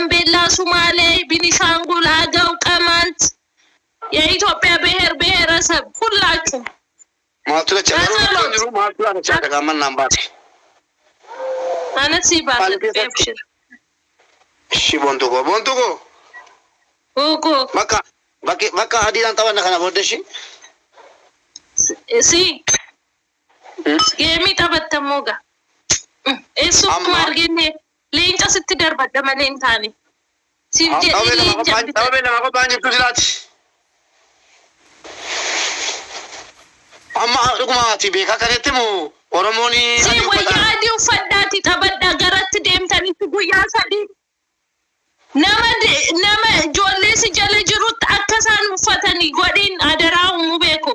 ጋምቤላ፣ ሶማሌ፣ ቤኒሻንጉል፣ አገው፣ ቀማንት የኢትዮጵያ ብሔር ብሔረሰብ ሁላችሁ ማጥለቻ ነው ማጥለቻ ተጋመን ናምባት አነሲ ባለብሽር እሺ ቦንቶጎ ኦኮ በቃ ሀዲዳን ተባና ከና ወደሽ እሲ ጌሚ ተበተሞጋ እሱ ማርገኔ ሌንጫ ስትደርበደ መሌንታኒ ሲጀ ሌንጫ ታበለ ማቆባኝ ትዝላት amma dhugmaati beeka kanettimu oromooni si wayyaadii uffaddaati taphadhaa garatti deemtanitti guyyaa sadii nama ijoollee si jala jirutti akka isaan uffatanii godhiin adaraa uumuu beeku.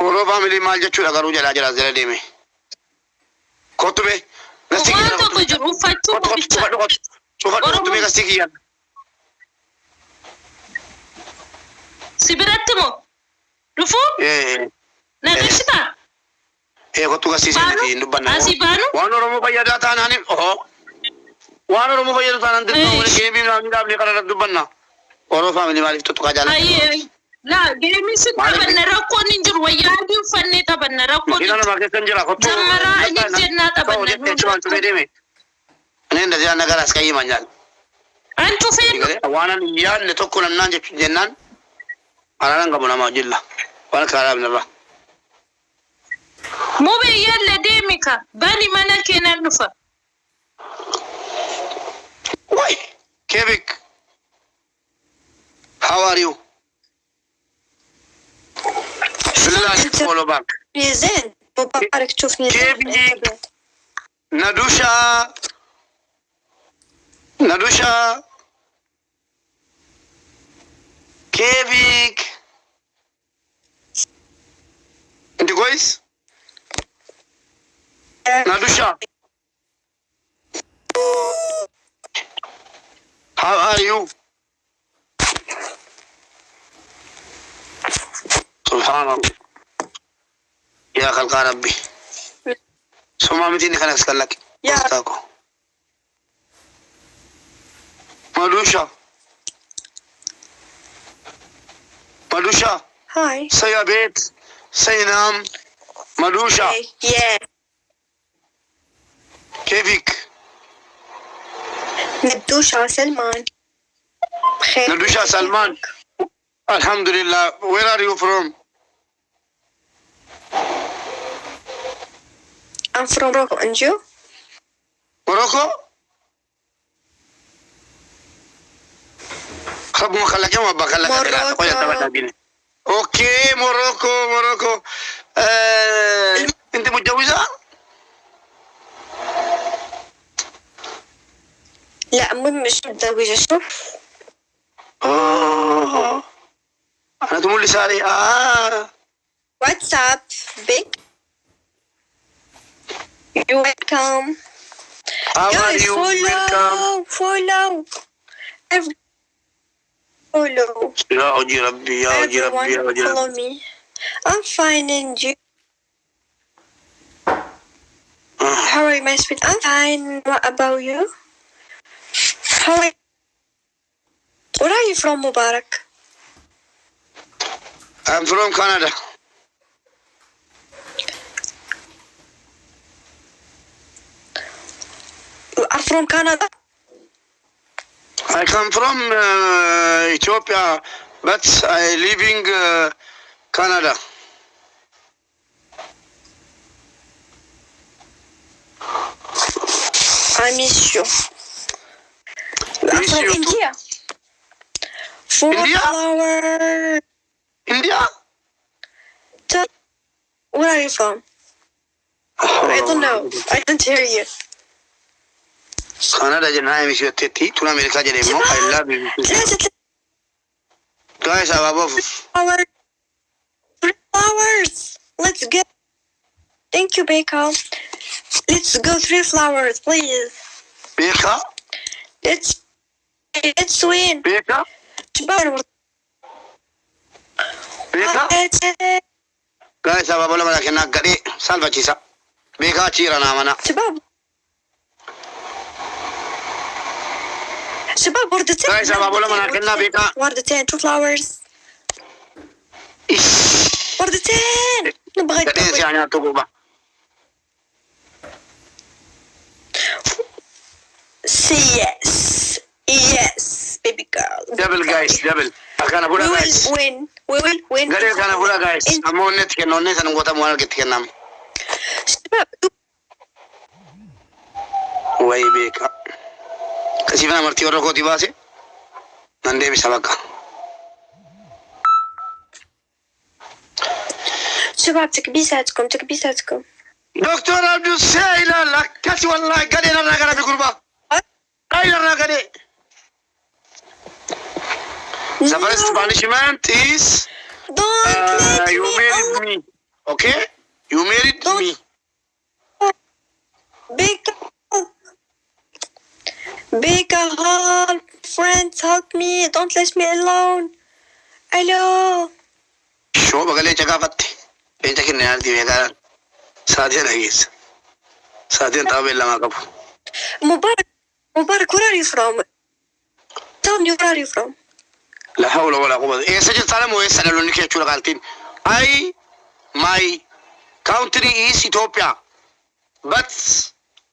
Oroo faamilii maal jechuudha garuu jalaa jala deeme. Kottu bee gasti kiyya. Waan tokko jiru uffachuu qoficha. Kottu bee gasti kiyya. Si biratti moo? Dhufu? Naqashita? Kottu gasti seeniti hin dubbanna. Asii baanu? Waan Oromoo fayyadaa taanaani waan Oromoo fayyadu taanaan dirqama wali geebii naamni dhaablee kana dubbanna. Oroo faamilii maaliif tuttuqaa jaalladha? Laa geemii si taphanna rakkoon hin jiru wayyaadii uffannee taphanna rakkoon hin jiru. Zammaraa inni jennaa taphanna. Ani እንደዚህ አይነት ነገር አስቀይማኛል። አንቺ ፌን ዋናን ያለ ተኮለና ጀናን አላን ገቡና ማጅላ ዋና ካራብ ነባ ሙቤ ያለ ዴሚካ ባኒ ማና ከነን ዱፋ ወይ ኬቪክ how are you follow back زين مبارك تشوفني كيفك ندوشا كيفك انت كويس ندوشا how are you سبحان الله يا خلق ربي سمع متيني خلق اسكالك يا استاكو مدوشا هاي سيا بيت سينام مدوشا yeah كيفك ندوشا سلمان بخير ندوشا سلمان الحمد لله where are you from I'm from Morocco and you Morocco خب مخلك يوم بخلك اوكي موروكو انت متجوزة لا مش متزوجة شوف انا تقول لي ساري واتساب big you welcome how are guys you welcome follow follow يا وجي ربي يا وجي ربي يا وجي follow ربي me I'm fine and you how are you my sweet I'm fine what about you how are you where are you from Mubarak I'm from Canada you are from Canada I come from Ethiopia but I living Canada I miss you. I'm Miss from you too. India. India? Flower. India Where are you from? I don't know. I don't hear you. Canada جناي مش يتتي تنا أمريكا جنيمو I love you guys I'm above Flowers. Let's go. Thank you, Beka. Let's go 3 flowers, please. بيكا Let's win. بيكا guys I'm above لما كنا قدي سالفة كيسا بيكا تيرا نامنا شباب شباب وردتين. Guys, أبغى أقول لهم أنا كنا بيكا. وردتين 2 flowers. وردتين. نبغى. كدين يعني أتوقع. Say yes. Yes, baby girl. Double guys, double. أكان أقول We guys. will win. We will win. قال أكان أقول guys. أمو نت كنا نت أنا قلت أمو أنا قلت كنا. شباب. وين بيكا. كسي فينا مرتي ورا كودي باسي. نندي بسباكا. شباب تكبيساتكم تكبيساتكم. دكتور عبد السائل لا كسي والله قال لنا أنا قال بقربا. أي لنا قال. The first punishment is you married me. Okay? You married me. Beka, help. Friends, help me. Don't let me alone. Hello. شو بقول لك جافت بينك كنا نادي بيكار ساعتين هيس ساعتين تابع لما كبو Mubarak, where are you from? Tell me, where are you from? لا حول ولا قوة إيه سجل سلام ويسأل لوني كيف شو قالتين my country is Ethiopia but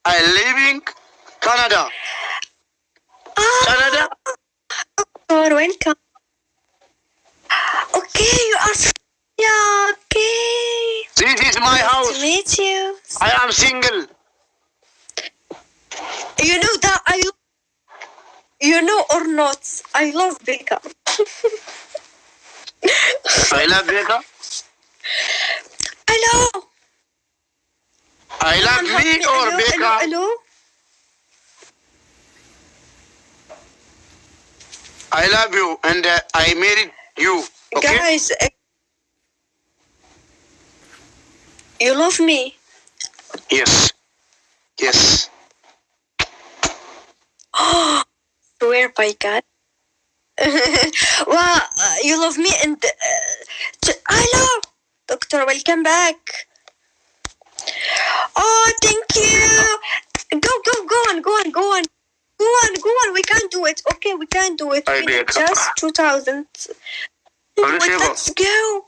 I live in Canada. Canada. Welcome. Okay, you are. Yeah, okay. This is my house. Nice to meet you. I am single. You know that you know or not, I love Beka. I love Beka. Hello. I love me or Beka. Hello. I love you and I married you. Okay? Guys, you love me. Yes. Yes. Swear by God. Well, you love me and hello, Doctor. Welcome back. Oh, thank you. Go on. We can do it. Okay, we can do it. We need just 2,000. Let's go.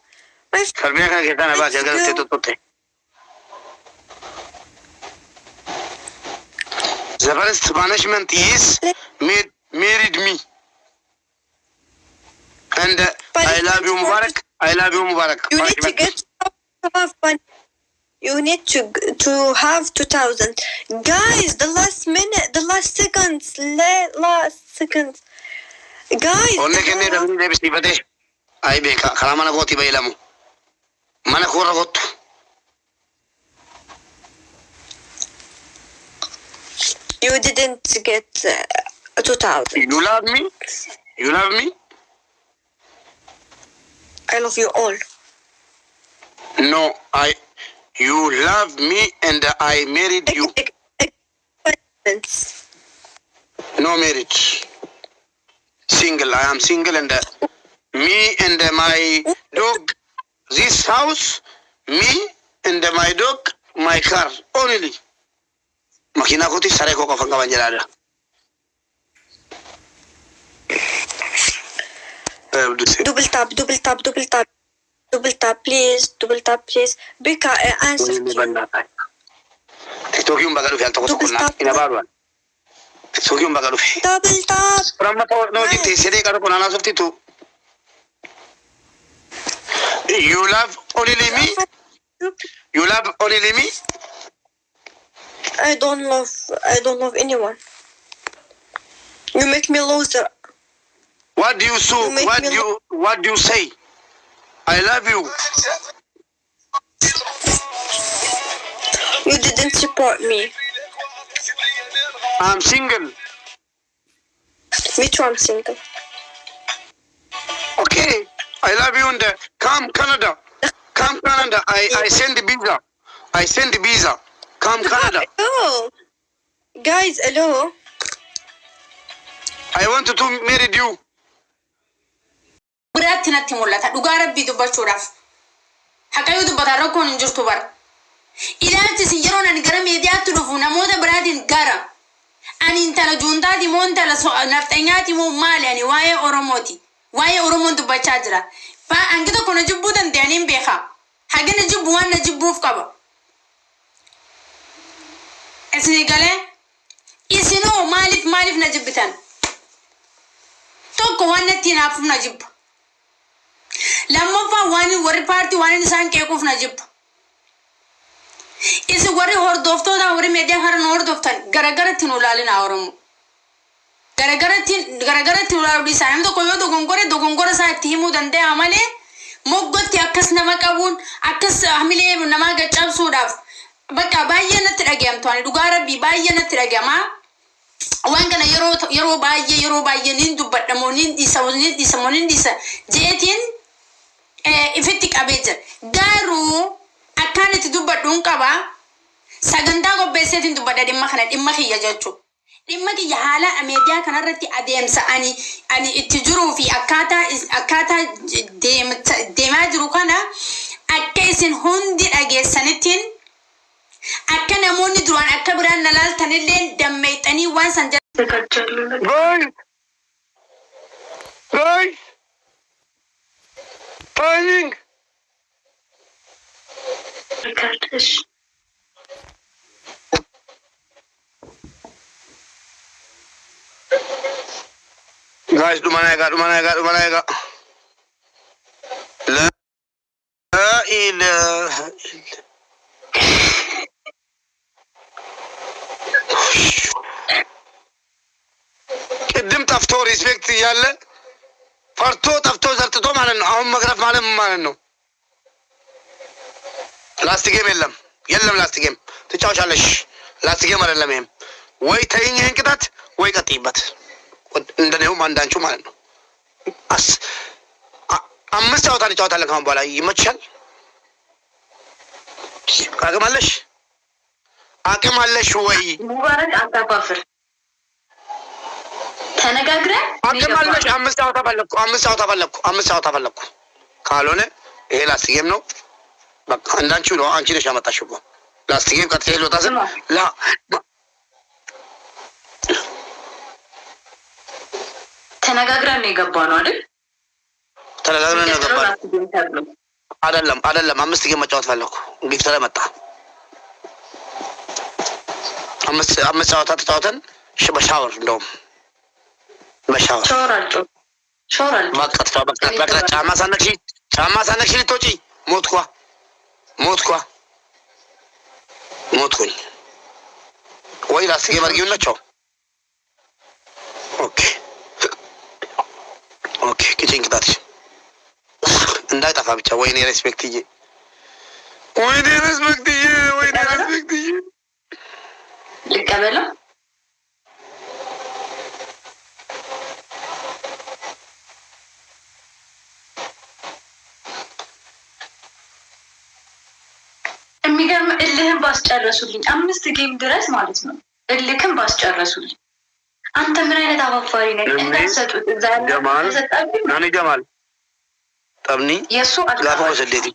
The first punishment is married me. And I love you, Mubarak. I love you, Mubarak. You need to get fun. You need to have 2,000. Guys, the last minute, the last seconds. Guys. I beka. Kalamana goti bailamu. Mana kura gotu. You didn't get 2,000. You love me? You love me? I love you all. No, you love me and I married you. No marriage. Single. I am single and me and my dog. This house, me and my dog, my car only. Makina ko ti sare ko kafanga banjala. Double tap, please. Beka, answer. TikTok yung bagalu fial toko sukuna inabaruan. TikTok yung bagalu fi. Double tap. Ramma to no dite sede karo kona na softi tu. You love only me? You love only me? I don't love anyone. You make me loser. What do you so? What do you say? I love you. You didn't support me. I'm single. Me too, I'm single. Okay. I love you and come Canada. Come Canada. I send the visa. Come Canada. Hello. Guys, hello. I want to marry you. Biraatti natti mul'ata. Dhugaa rabbii dubbachuudhaaf. Haqayyuu dubbata rakkoon hin jirtu bara. Ilaalchi isin yeroo ani gara meediyaatti dhufu namoota biraatiin gara. Ani intala juuntaati نفتنياتي مون تلا نفتنياتي مو مال يعني واي أوروموتي واي أورومون تبتشاجرا فأنكده كنا جبوا دندانين بيخا حاجة نجيبوا وانا نجيبوا في كبا اسمي قاله إسنو مالف نجيبتان توكو وانا تيناف نجيب لما فا واني وري بارتي واني نسان كيكوف نجيب إذا وري هردوفتو دا وري ميديا هرن هردوفتان غرغرة تنولالين آورمو غرغرة تنولالو دي سانم دو كويو دوغنغورة سا تيمو دنده عمالي موغوت كي أكس نما كابون أكس عملي نما غچاب سوداف بكا باية نترغيام تواني دوغارة بي باية نترغياما وانغانا يرو باية نندو بدمو ننديسا جيتين إفتك أبيجر غارو أكانت دوبا دونكابا ساغندا بيسيتين دوبا ديما خنا ديما خيا جاتشو ديما كي حالا اميديا كان رتي اديمسا اني اتجرو في اكاتا ديما جرو كان اكيسن هوندي اجيسنتين اكنا موني دروان اكبران نلال تنلين دميتني وان سنجر guys timing guys dumana ga la ilaha ቅድም ጠፍቶ ሪስፔክት እያለ ፈርቶ ጠፍቶ ዘርጥቶ ማለት ነው። አሁን መግረፍ ማለት ነው። ላስት ጌም የለም ላስት ጌም ትጫወቻለሽ። ላስት ጌም አይደለም ይሄም። ወይ ተይኝ ይሄን ቅጣት ወይ ቀጥይበት እንደኔው አንዳንቹ ማለት ነው። አምስት ጨዋታ እንጫወታለን ካሁን በኋላ ይመችሻል። አቅም አለሽ ወይ ሙባረክ አታባፍር ተነጋግረን አቅም አለሽ። አምስት ጨዋታ ፈለኩ ካልሆነ ይሄ ላስት ጌም ነው። በቃ እንዳንቺ ነው። አንቺ ነሽ ያመጣሽው ላስት ጌም ቀጥሎ ታዘን ላ ተነጋግረን ነው የገባነው አይደል? ተነጋግረን ነው የገባነው አይደለም። አምስት ጌም መጫወት ፈለኩ። እንግዲህ ተመጣ አምስት ጨዋታ ተጫውተን በሻወር እንደውም በሻወር በቃ ጫማ ሳነክሽ ልትወጪ ሞትኩኝ ወይ ላስት ጌም አድርጊው ናቸው። ኦኬ ኪችን ቅጣትሽ እንዳይጠፋ ብቻ። ወይኔ ሬስፔክትዬ ልቀበለው። የሚገርም እልህን ባስጨረሱልኝ 5 ጌም ድረስ ማለት ነው። እልክን ባስጨረሱልኝ። አንተ ምን አይነት አባፋሪ ነህ? እንዳሰጡት ጀማል ጠብኒ የሱ አላፈሰለቲ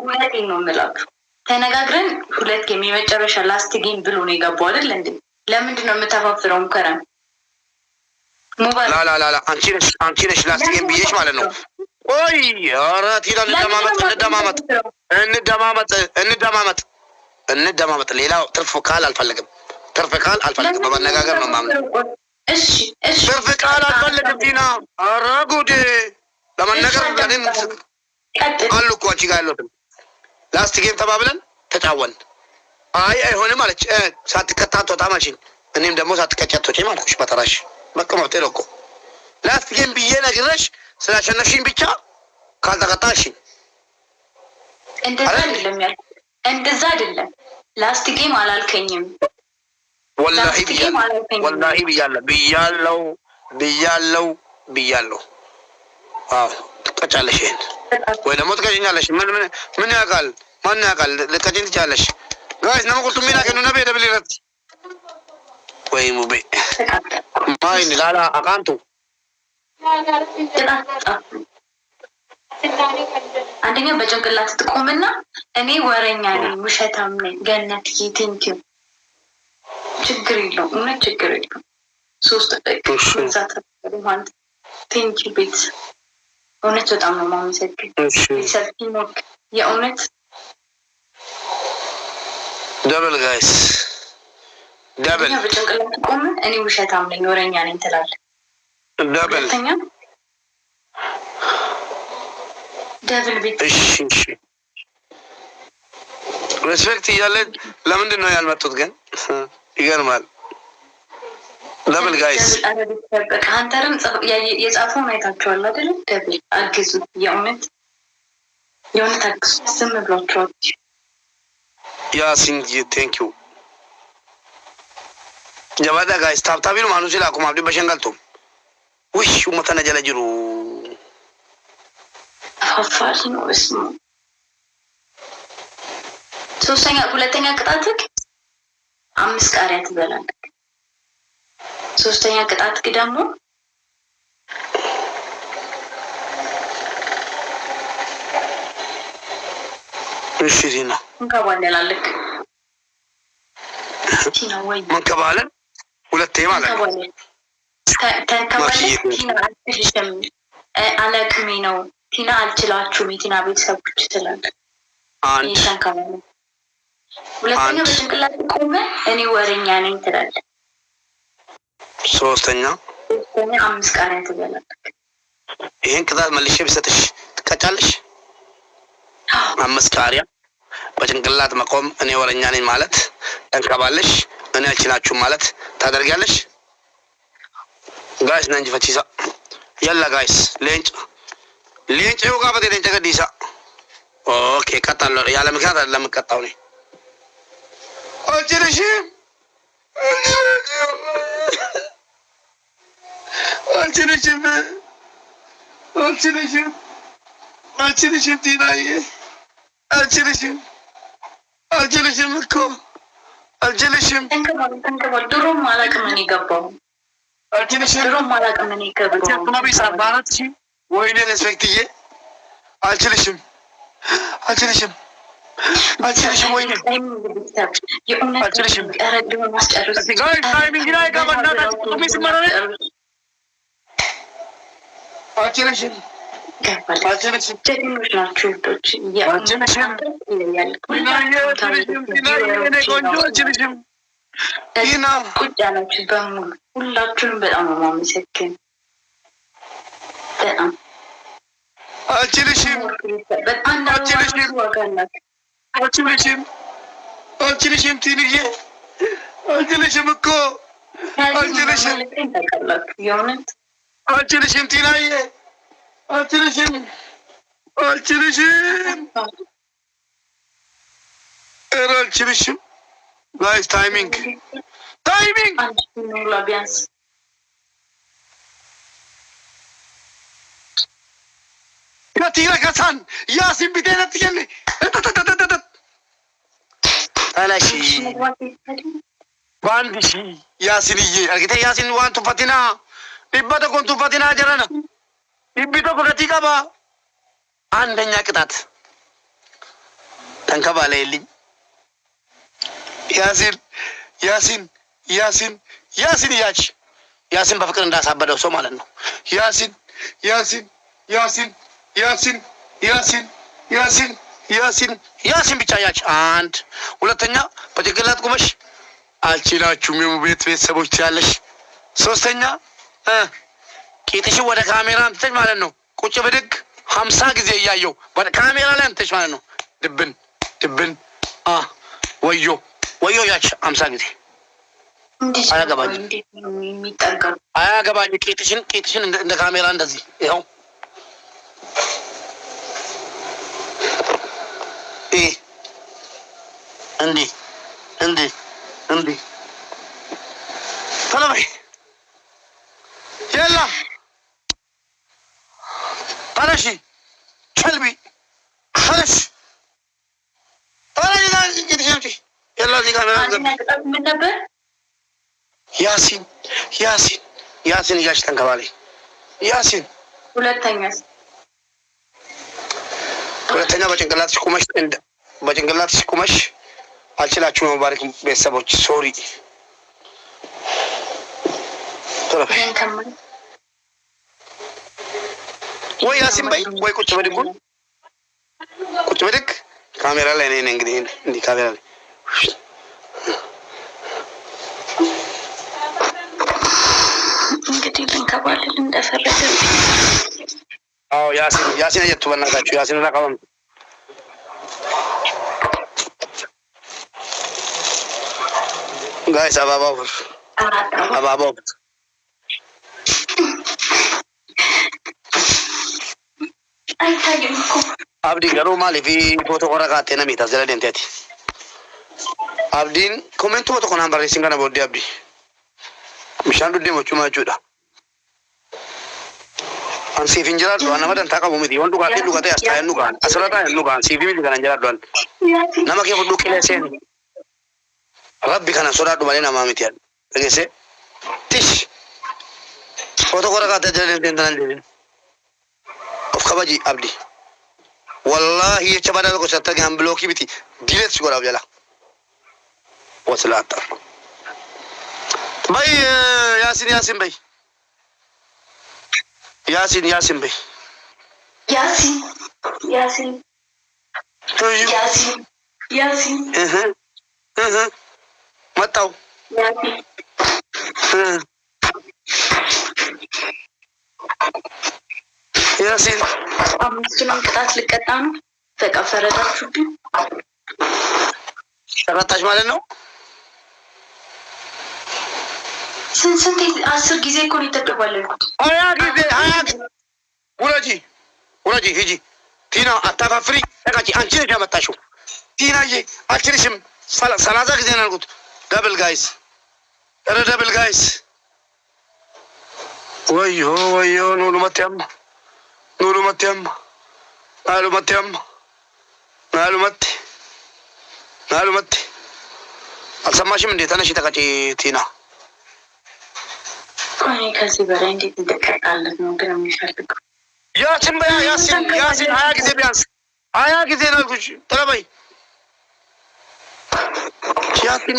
ወለቴ ነው የምላችሁ። ተነጋግረን 2 ጌም የመጨረሻ ላስት ጌም ብሎ ነው የገባው አይደል እንዴ? ለምንድን ነው የምታፋፍረው? ሙከራም ላ አንቺ ነሽ ላስት ጌም ብዬሽ ማለት ነው። ቆይ ኧረ ቲላ እንደማመጥ ሌላ ትርፍ ቃል አልፈልግም። በመነጋገር ነው ማምነው። እሺ ትርፍ ቃል አልፈልግም ቲና። ኧረ ጉዴ ለመነገር አሉ እኮ አንቺ ጋር ያሉት ላስት ጌም ተባብለን ተጫወን። አይሆንም አለች። ሳትቀጣ አትወጣም አልሽኝ። እኔም ደግሞ ሳትቀጪ አትወጪም አልኩሽ በተራሽ። በቃ መብቴ ነው እኮ ላስት ጌም ብዬ ነግሬሽ ስላሸነፍሽኝ ብቻ ካልተቀጣሽኝ እንደዛ አይደለም። ላስት ጌም አላልከኝም። ወላሂ ብያለሁ። አዎ ትቀጫለሽ። ይሄን ወይ ደግሞ ትቀጭኛለሽ። ምን ያውቃል? ማን ያውቃል? ልትቀጭኝ ትችያለሽ። ጋይስ ነመ ቁልቱ ሚና ከኑ ነቤ ደብሊረት ወይ ሙቤ ማይን ላላ አቃንቱ አንደኛ በጭንቅላት ትቆምና እኔ ወረኛ ነኝ፣ ውሸታም ነኝ። ገነት ቴንኪው ችግር የለውም። እውነት ችግር የለውም። ሶ ሶስት ቴንኪ ቤት እውነት በጣም ነው የማመሰግን። ሰፊሞክ የእውነት ደብል ጋይስ ደብል በጭንቅላት ቆመ። እኔ ውሸታም ነኝ ወረኛ ነኝ ትላለህ። ደብል ደብል ቤት እሺ ሪስፔክት እያለ ለምንድን ነው ያልመጡት ግን? ይገርማል። ደብል ጋይስ አንተርም የጻፈውን አይታችኋል አይደል? ደብል አግዙ፣ የእውነት አግዙ። ዝም ብሏቸዋል። ያሲን ቴንክ ዩ ጀባዳ ጋይስ ታብታቢሉ ማኑ ሲላ አኩማ አብዲ በሸንገልቱ ውሽ ኡመተነ ጀለጅሩ አፋር ነው እስሙ ሁለተኛ ቅጣትክ 5 ቃሪያ ትበላለህ። ሶስተኛ ቅጣትክ ደግሞ እሺ ዲና እንከባለላልክ ቲና ወይ መንከባለን ሁለቴ ማለት ነው። ተንከባለን ቲና አልችልሽም አለቅሜ ነው ቲና አልችላችሁም የቲና ቤተሰቦች ትላለህ። አንድ ተንከባለን ሁለተኛ በጭንቅላት ቆመ እኔ ወረኛ ነኝ ትላለህ። ሶስተኛ 5 ቃሪያ ትበላለህ። ይሄን ቅጣት መልሼ ብሰጥሽ ትቀጫለሽ? 5 ቃሪያ በጭንቅላት መቆም እኔ ወረኛ ነኝ ማለት ተንከባለሽ እኔ አልችላችሁም ማለት ታደርጋለሽ? ጋይስ ነንጅ ፈቺሳ ያላ ጋይስ ሌንጭ ይውጋ በቴ ሌንጭ ገዲሳ ኦኬ ቀጣሎ ያለ ምክንያት አይደለም ቀጣው ነኝ አልችልሽም ቲናዬ አልችልሽም እኮ አልችልሽም። እንከባል ድሮም አላውቅም እኔ ገባሁ ድሮም አላውቅም እኔ ገባሁ ወይኔ ሬስፔክትዬ አልችልሽም ወይኔ አልችልሽም ጀግኖች ናችሁ ቶች ቁጭ ያላችሁ በሙሉ ሁላችሁንም በጣም ነው የማመሰግን። በጣም አልችልሽም ቲንዬ አልችልሽም እኮ አልችልሽም ቲናዬ አልችልሽም አልችልሽም። ጋይስ ታይሚንግ ቢያንስ ከቲራ ከሳን ያሲን ቢቴነት ይገል ታላሺ ባንዲሺ ያሲንዬ አርጊቴ ያሲን ዋንቱ ፈቲና ዲባተ ኮንቱ ፈቲና ጀረና ዲቢቶ በከቲ ቀባ አንደኛ ቅጣት ተንከባለይልኝ ያሲን ያሲን በፍቅር እንዳሳበደው ሰው ማለት ነው። ያሲን ብቻ ያች አንድ ሁለተኛ በጭንቅላት ቁመሽ አልችላችሁም ቤተሰቦች ያለሽ ሶስተኛ ቂጥሽን ወደ ካሜራ አንተሽ ማለት ነው። ቁጭ ብድግ 50 ጊዜ እያየው ወደ ካሜራ ላይ አንተሽ ማለት ነው። ድብን ወዮ ያች 50 ጊዜ አያገባኝ ቂጥሽን እንደ ካሜራ እንደዚህ ይኸው እንዲህ ቶሎ በይ የላ ተነሺ ቸልቢ ተነሽ የላ እዚህ ካሜራ ምን ነበር ያሲን እያልሽ ተንከባለይ ያሲን ሁለተኛ በጭንቅላትሽ ቁመሽ አልችላችሁ መባረክ ቤተሰቦች ሶሪ ወይ ያሲን በይ ወይ ቁጭ በድጉ ቁጭ በድግ ካሜራ ላይ ነኝ እንግዲህ እንዲህ ካሜራ ላይ እንግዲህ ልንከባልል እንደፈረደ አዎ ያሲን አየቱ በእናታችሁ ያሲን ተቃወም ጋይስ አባባው አይታይም እኮ አብዲ ገሩ ማለፊ ፎቶ ቆረቃቴ ነው የሚታዘለ ደንቴቲ አብዲን ኮሜንት ፎቶ ኮናን ባሬ ሲንጋና ቦዲ አብዲ ምሻንዱ ደሞቹ ማጁዳ አንሲ ፊንጀራዶ አናመደን ታቃቡ ሚዲ ወንዱ ጋር ዲሉ ጋር ያስታየኑ ጋር አስራታ ያኑ ጋር ሲቪ ሚዲ ጋር እንጀራዶን ነማከ ሁሉ ክለሴን ረቢ ከና ሶዳዱ ማለና ማሚት ያል እገሴ ቲሽ ፎቶ ቆረቃቴ ደንተን ደን of kabaji abdi wallahi ye chabada ko chatta gam bloki biti dilet sigora bjala waslata bay yasin bay yasin bay yasin mataw ያሲን አምስቱንም ቅጣት ልቀጣ ነው። በቃ ፈረዳችሁብኝ። ተቀጣች ማለት ነው። ስንት 10 ጊዜ እኮ ነው የተቀበልኩት። ሀያ ጊዜ ውረጂ ሂጂ ቲና አታፋፍሪ። ተቃጪ አንቺ ነሽ ያመጣሽው ቲናዬ። አልችልሽም 30 ጊዜ ነው ያልኩት። ደብል ጋይስ ወዮ ኑሩ መጥያም ናሉመት አልሰማሽም እንዴ? ተነሽ ተቀጪ ቲና። እኔ ከዚህ በላይ እንዴት እንድትቀጣለት ነው ግን የሚፈልገው? ያሲን በያ ያሲን 20 ጊዜ ቢያንስ 20 ጊዜ ነው ያልኩሽ። ተለበይ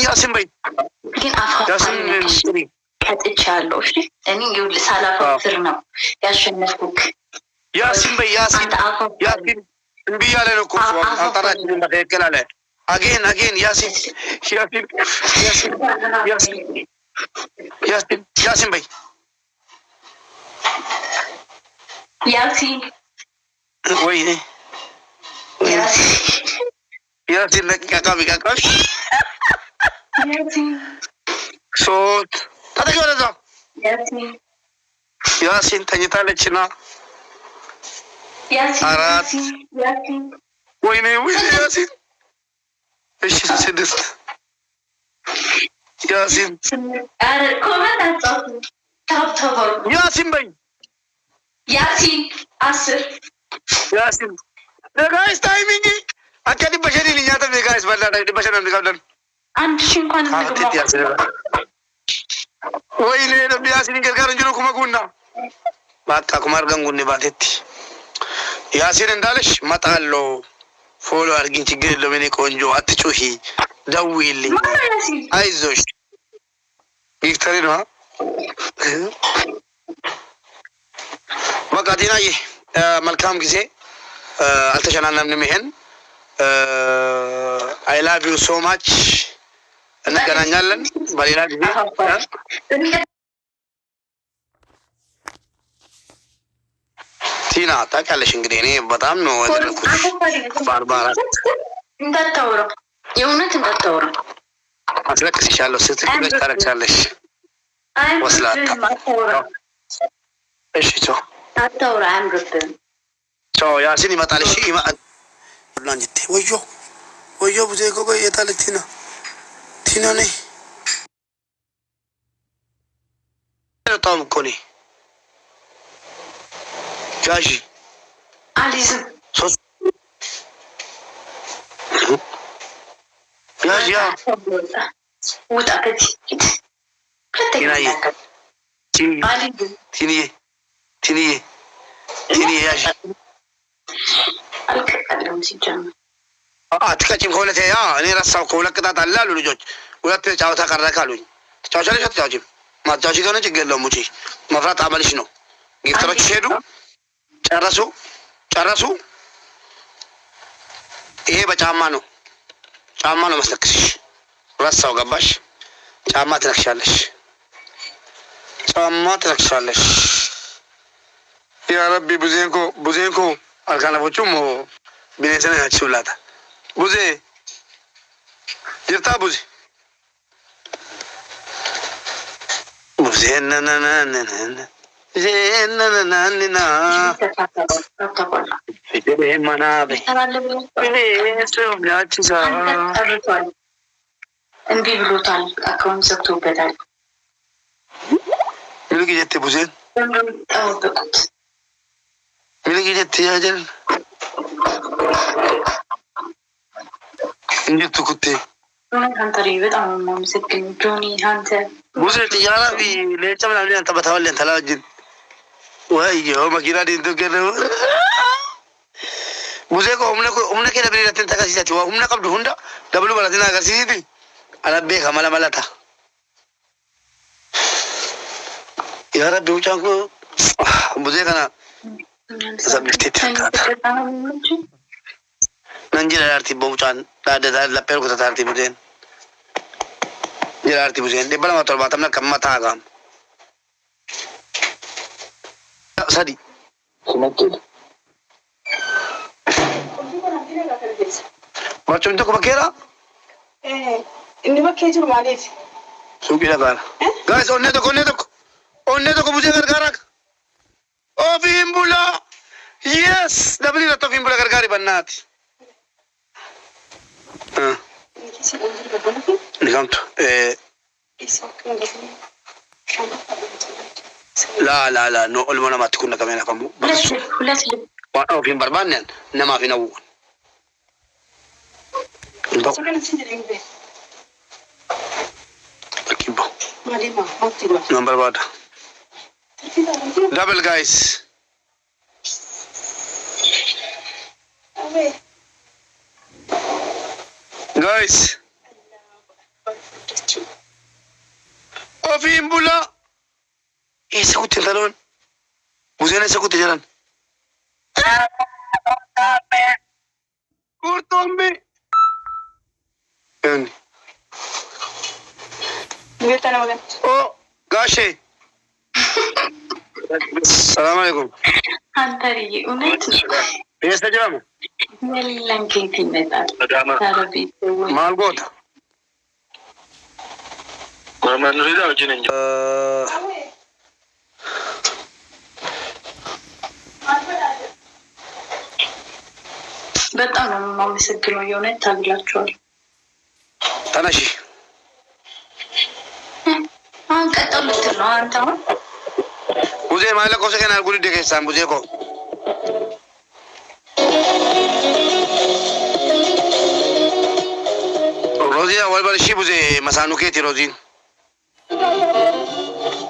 ያሲን በይ ግን ያሲን ቀጥቻለሁ። እሺ እኔ ይኸውልህ ሳላፈር ነው ያሸነፍኩት። ያሲን በይ ያሲን እንቢ ያለ ነው እኮ አጣራችን በትክክል አለ። አጌን ያሲን በይ ያሲን ወይኔ ያሲን ለቃቃቢ ሶት ታጠቂ ወደዛ ያሲን ተኝታለችና አራት ወይኔ ያሲን እሺ 6 ያሲን ያሲን በይ ያሲን 10 ያሲን ጋይስ ታይሚንግ አከዲ በሸሪ ልኛተ ጋይስ በላዳ በሸሪ እንደጋለን አንድ ሺህ እንኳን ወይኔ ደም ያሲን ገርጋር እንጂ ነው ኩመጉና ባካ ኩማር ገንጉኒ ባቴቲ ያሲን እንዳለሽ መጣሎ ፎሎ አርጊኝ ችግር የለውም። እኔ ቆንጆ አትጩሂ፣ ደውይልኝ፣ አይዞሽ ቪክተሪ ነው በቃ ቲናዬ መልካም ጊዜ። አልተሸናነንም። ይሄን አይ ላቭ ዩ ሶ ማች። እንገናኛለን በሌላ ጊዜ። ቲና ታውቂያለሽ እንግዲህ እኔ በጣም ነው ወደድኩት። ባርባራ እንዳታወራ፣ የእውነት እንዳታወራ። አስለቅስሻለሁ። ስትልሽ ታረክሻለሽ። ወስላታ እሺ ቻው። አታወራ፣ አያምርብህም። ቻው። ያሲን ይመጣል። እሺ ይመጣል። ላንጂቴ ወዮ ብዙ ጎጎ የታለች ቲና ነኝ በጣም እኮ ነኝ ጃጂ አሊዝም ሶስት ጃጂ ውጣ ከዚህ ቲኒዬ ያጂ አልቀቀለም ሲጀምር አትቀጭም። ከሁለት እኔ ረሳው። ከሁለት ቅጣት አለ አሉ ልጆች። ሁለት ጨዋታ ቀረክ አሉኝ። ትጫወቻለሽ አትጫወቺም? ማታዎች ከሆነ ችግር የለውም ውጪ። መፍራት አመልሽ ነው። ጊፍተሮች ሄዱ ጨረሱ። ይሄ በጫማ ነው መስለክሽ። ረሳው ገባሽ? ጫማ ትነክሻለሽ። ያ ረቢ ቡዜንኮ አልካነፎቹም ቢኔሰነ ያችሁላታ ቡዜ ጅርታ ቡዜ እምቢ ብሎታል። አካውንት ዘግቶበታል። ሚልክ ጀቴ ቡዜን ጠበቁት። ሚልክ ጀቴ ያጀል እንጅቱ ኩቴ ሀንተር በጣም የማመሰግን ጆኒ ሀንተር ቡዜ ጥያራ ሌጫ ምናምን አንተ በታወለን ተላጅን ወዮ መኪና ዲንቱ ገለ ቡዜ ኮ ኡምነ ከ ደብሪ ረተን ተከሲቲ ኡምነ ቀብዱ ሁንዳ ደብሉ በላቲና ገርሲቲ አለቤ ከመለ መለታ ያ ረቢ ውጫንኮ ቡዜ ከና ሰብስቲት ነንጂ ለአርቲ ቦሙጫን ዳደ ለፔር ኩታ ታርቲ ቡዜን ጀራርቲ ቡዜን ደበላ ማቶር ባተምና ከመታ አጋም ሰዲ ስመክል ማቾን ተኮ በኬራ inni bakkee jiru maaliif? Suuqii dhagaara. Gaas onnee tokko bujee gargaaraa. Ofiin bulaa. Yes. Dabali irratti ofiin bula gargaari bannaati. Ni kamtu. Laa. No olma namaatti kun naqamee nafamu. Waan ofiin barbaanne namaaf hin hawwu. Number what? Double guys. Guys. Ofiin bula. Isa kutti talon. Buzena isa kutti jalan. Kurtombi. Yani. Oh, Gashi. Salam alaikum. Hantari, unet. Yes, Tajamu. Melankinti metal. Tarabi. Malgota. Mama Nurida ujinin. በጣም ነው የማመሰግነው። የእውነት ታግላችኋል። ተነሺ። አሁን ቀጠሉ ልትል ነው አንተ? አሁን ቡዜ ማለቆ ሰከና ጉድ ደከሳን ቡዜ ኮ ሮዚያ ወልበልሺ ቡዜ መሳኑ ኬቲ ሮዚን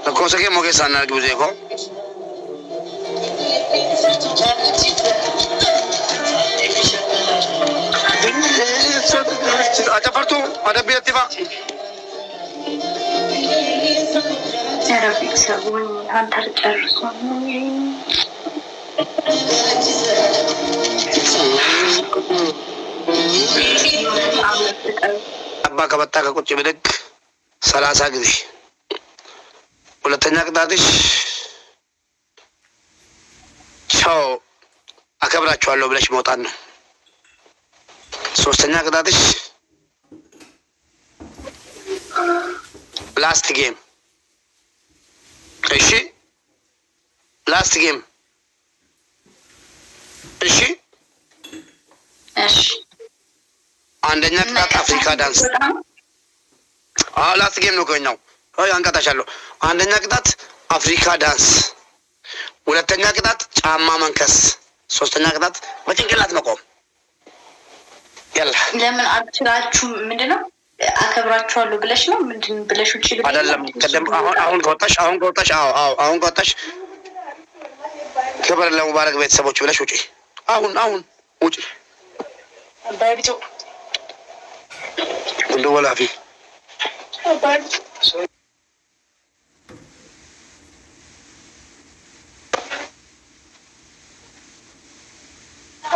ለኮ ሰከ ሞገሳና ቡዜ ኮ አጨፈርቱ አደብየቲባ ረቢ ሰውን አንተር ጨርሶ አባ ከበታ ከቁጭ ብድግ 30 ጊዜ ሁለተኛ ቅጣትሽ ቻው አከብራችኋለሁ ብለሽ መውጣት ነው። ሶስተኛ ቅጣትሽ ላስት ጌም። እሺ ላስት ጌም። እሺ አንደኛ ቅጣት አፍሪካ ዳንስ። ላስት ጌም ነው ከኛው። አንቀጣሻለሁ። አንደኛ ቅጣት አፍሪካ ዳንስ፣ ሁለተኛ ቅጣት ጫማ መንከስ፣ ሶስተኛ ቅጣት በጭንቅላት መቆም። ያላ ለምን አትችላችሁ? ምንድነው አከብራችኋለሁ ብለሽ ነው? ምንድን ብለሽ ውጪ ብለሽ አይደለም። ቀደም አሁን ከወጣሽ ክብር ለሙባረክ ቤተሰቦች ብለሽ ውጪ። አሁን ውጪ። ባይብጆ እንደ ወላፊ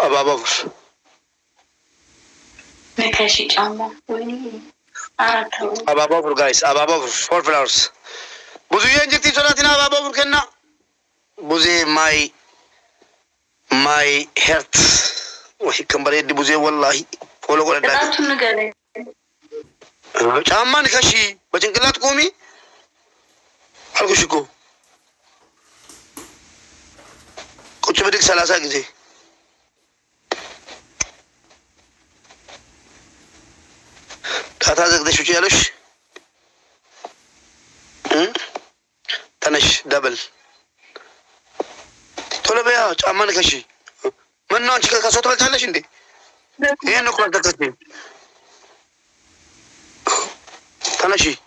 أبابا نكاشي جامع ويني أراكو أبابا guys أبابا 4 flowers بوزي ينجتي صلاتنا أبابا كنا بوزي my heart وهي كم بريد بوزي والله فولو قول ده تنقله شامان كشي بجنقلات قومي حلقو شكو كنت بدك سلاسة كذي تاتازك ده شو جالش تنش دبل تقول بيا شامان كشي من نوع شكل كسوت ولا تعلش عندي هي نقول تكتين تنشي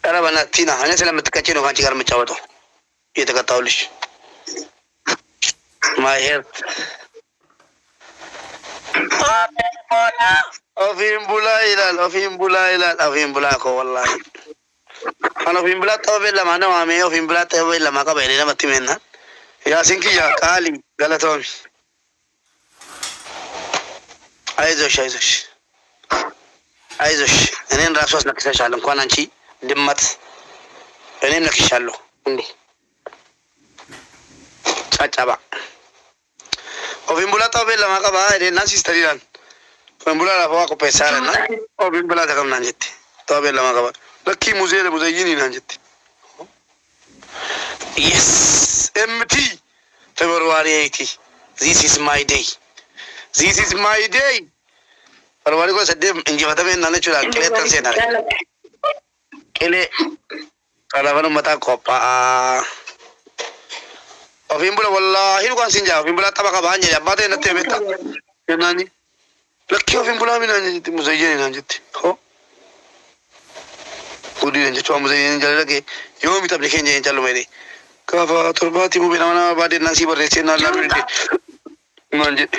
أنا بناتينا أنا سلام تكتين وكان شكر متشاوتو يتكتاولش my heart أفهم بلا كو والله أنا أفهم بلا توبة لما أنا وامي أفهم بلا توبة لما كبيرنا بتمنى يا سينكي يا كالي غلطهم عايزوش أنا راسوس نكسر شالون كون أنشي دمت أنا نكسر شالو عندي أتابع أفهم بلا توبة لما كبيرنا ناسي ستريان أفهم بلا لا فوق بيسارنا أفهم بلا تكمل نانجتي توبة لما كبير لكي مزيني نانجتي yes empty February 80 this is my day February ko sadde injifata men nane chula kile tan se nare kile kala mata kopa ofimbula wallahi ko sinja ofimbula tabaka banje ya bade na tebeta nani lakki ofimbula min nani muzayyini nani ho ودي نجت وامزين جلك يوم تبليكين جين جلو ميري كافا ترباتي مو بيننا بعد الناس يبرسين الله بيدي نجت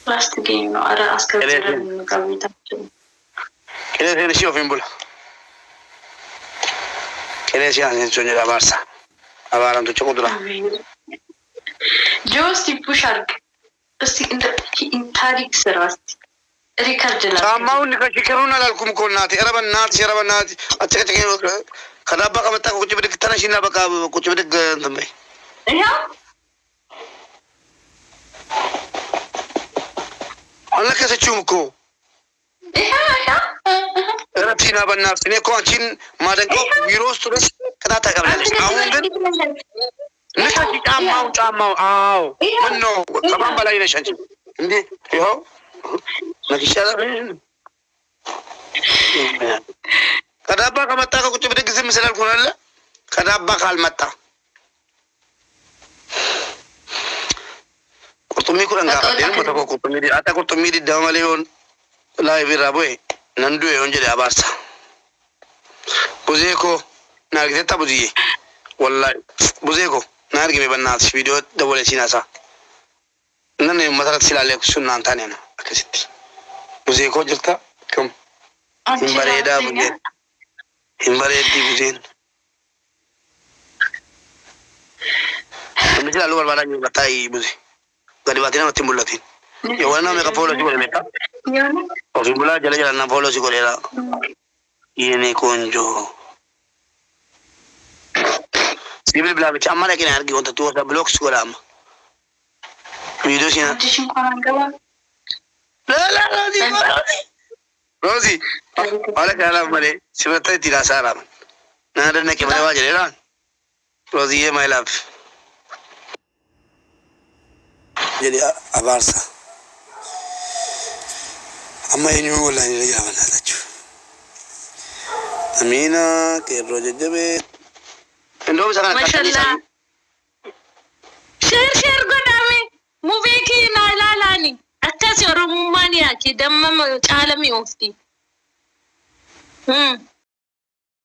last game أرى أسكت من قبل تبتون كده هي نشيو فين بولا كده شيء عن سوني لابارسا أبارم تشوفوا دلا جوستي بوشارك بس إنت تاريخ سراستي ريكارد لا سامعون نكشكرون لكم كوناتي ربناتي أتكلم خدا بقى متى كنت بدك تناشينا بقى كنت بدك تنبي يا الله كسيشومكو يا ربنا بنات نيكون شين ما دنكو فيروس ترس كذا تقبل أونغن نكشي كاماو منو كمان بلاي نشانج عندي يهو نكشة كذا كمتا كنت بدك زي مثلا كنا لا كذا كالمتا كرتمي كنا نقابل متى كرتمي دي أتا كرتمي دي داماليون لا يبيرابوي نندو يونجي أبارسا بوزيكو نارجع تابوزيه والله بوزيكو نارجع مبنات فيديو دبولة سيناسا نني مثلا سلالة سنان تانينا أكسيتي بوزيكو جلتا كم إمباريدا بوزين إمباريدي بوزين مثل ألوار باراني بتاعي بوزي غادي باتينا متمولاتين يوانا ميكا فولو جوالي ميكا وفيمبولا جلا نا فولو سيكوليرا يني كونجو سيبل بلا بيتش أمانة كنا هرجي وانت توه بلوك سكولام فيديو سينا لا روزي ولا كلام مالي سبتة تيرا سارام نادرنا كمان واجري ران روزي my love jadi abarsa amma yenyu wallahi ni ya bana tachu amina ke roje jabe ndo bisa kana mashallah share godame movie ki na lalani akasi oromumani yake dan mama alami ofti